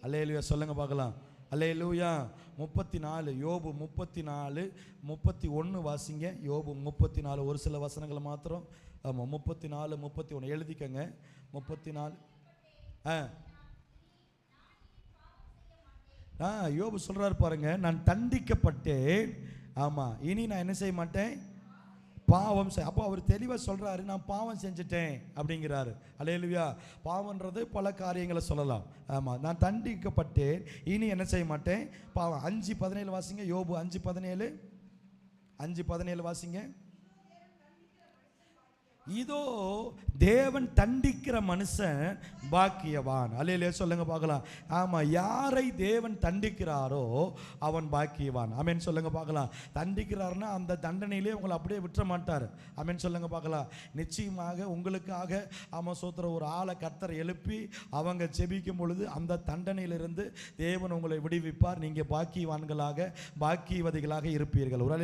அல்லேலூயா சொல்லுங்க பார்க்கலாம். அல்லேலூயா. 34 யோபு 34:31 வாசிங்க. யோபு 34 ஒரு சில வசனங்களை மாத்திரம். ஆமாம் 34:31 எழுதிக்கங்க. 34 யோபு சொல்றாரு பாருங்க, நான் தண்டிக்கப்பட்டேன். ஆமா, இனி நான் என்ன செய்ய மாட்டேன், பாவம் செய். அப்போ அவர் தெளிவாக சொல்கிறாரு, நான் பாவம் செஞ்சுட்டேன் அப்படிங்கிறாரு. அல்லேலூயா. பாவன்றது பல காரியங்களை சொல்லலாம். ஆமாம், நான் தண்டிக்கப்பட்டேன், இனி என்ன செய்ய மாட்டேன், பாவம். 5:17 வாசிங்க. யோபு 5:17 வாசிங்க. இதோ தேவன் தண்டிக்கிற மனுஷன் பாக்கியவான். அல்லேலூயா சொல்லுங்க பார்க்கலாம். ஆமாம், யாரை தேவன் தண்டிக்கிறாரோ அவன் பாக்கியவான். ஆமென் சொல்லுங்க பார்க்கலாம். தண்டிக்கிறாருன்னா அந்த தண்டனையிலே உங்களை அப்படியே விட்டுற மாட்டார். ஆமென் சொல்லுங்க பார்க்கலாம். நிச்சயமாக உங்களுக்காக சோத்திர ஒரு ஆளை கர்த்தர் எழுப்பி அவங்க ஜெபிக்கும் பொழுது அந்த தண்டனையிலிருந்து தேவன் உங்களை விடுவிப்பார். நீங்கள் பாக்கியவான்களாக பாக்கியவதிகளாக இருப்பீர்கள். ஒரு